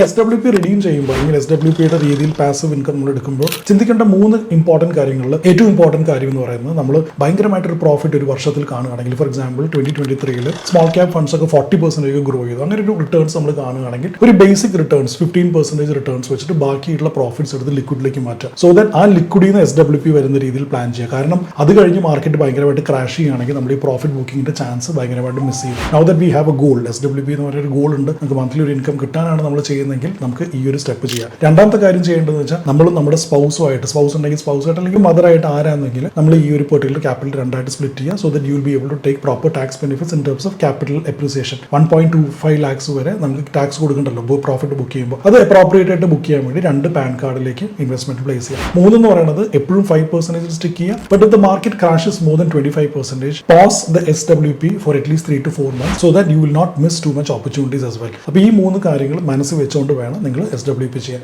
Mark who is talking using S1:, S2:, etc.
S1: SWP redeem ചെയ്യുമ്പോൾ അല്ലെങ്കിൽ SWPയുടെ രീതിയിൽ പാസീവ് ഇൻകം നമ്മൾ എടുക്കുമ്പോൾ ചിന്തിക്കേണ്ട 3 ഇമ്പോർട്ടന്റ് കാര്യങ്ങളിൽ ഏറ്റവും ഇമ്പോർട്ടന്റ് കാര്യം എന്ന് പറയുന്നത് നമ്മൾ ഭയങ്കരമായിട്ടൊരു പ്രോഫിറ്റ് ഒരു വർഷത്തിൽ കാണുകയാണെങ്കിൽ, for example 2023 small cap funds ഒക്കെ 40% ഗ്രോ ചെയ്തു, അങ്ങനെ ഒരു റിട്ടേൺസ് നമ്മൾ കാണുകയാണെങ്കിൽ ഒരു ബേസിക് റിട്ടേൺസ് 15% റിട്ടേൺസ് വെച്ചിട്ട് ബാക്കിയുള്ള പ്രോഫിറ്റ്സ് എടുത്ത് ലിക്വിഡിലേക്ക് മാറ്റുക. സോ ദാറ്റ് ആ ലിക്വിഡിൽ നിന്ന് SWP വരുന്ന രീതിയിൽ പ്ലാൻ ചെയ്യുക. കാരണം അത് കഴിഞ്ഞ് മാർക്കറ്റ് ഭയങ്കരമായിട്ട് ക്രാഷ് ചെയ്യുകയാണെങ്കിൽ നമ്മുടെ ഈ പ്രോഫിറ്റ് ബുക്കിംഗിന്റെ ചാൻസ് ഭയങ്കരമായിട്ട് മിസ് ചെയ്യും. Now that we have A goal, SWP എന്ന് പറയുന്ന ഒരു ഗോൾ ഉണ്ട്, നമുക്ക് മന്ത്ലി ഒരു ഇൻകം കിട്ടാനാണ് നമ്മൾ ചെയ്യുന്നതെങ്കിൽ നമുക്ക് ഈ ഒരു സ്റ്റെപ്പ് ചെയ്യാം. രണ്ടാമത്തെ കാര്യം ചെയ്യേണ്ടതെന്ന് വെച്ചാൽ നമ്മൾ നമ്മുടെ സ്പൗസ് ഉണ്ടെങ്കിൽ സ്പൗസായിട്ട് അല്ലെങ്കിൽ മദറായിട്ട് ആരാണെങ്കിൽ നമ്മൾ ഈ ഒരു പെർട്ടിക്കുലർ ക്യാപിറ്റൽ രണ്ടായിട്ട് സ്പ്ലിറ്റ് ചെയ്യുക. So that you will be able to take proper tax benefits in terms of capital appreciation. 1.25 lakhs വരെ നമുക്ക് ടാക്സ് കൊടുക്കണ്ടല്ലോ പ്രോഫിറ്റ് ബുക്ക് ചെയ്യുമ്പോൾ. അത് അപ്രോപ്രിയേറ്റ് ആയിട്ട് ബുക്ക് ചെയ്യാൻ വേണ്ടി 2 പാൻ കാർഡിലേക്ക് ഇൻവെസ്റ്റ്മെന്റ് പ്ലേസ് ചെയ്യാം. 3 എന്ന് പറയുന്നത് എപ്പോഴും 5% സ്റ്റിക്ക് ചെയ്യുക. But if the market crashes more than 25%, pause the SWP for at least 3 to 4 months so that you will not miss too much opportunities as well. അപ്പോൾ ഈ 3 കാര്യങ്ങൾ മനസ്സിൽ വെച്ചുകൊണ്ട് വേണം നിങ്ങൾ SWP ചെയ്യാൻ.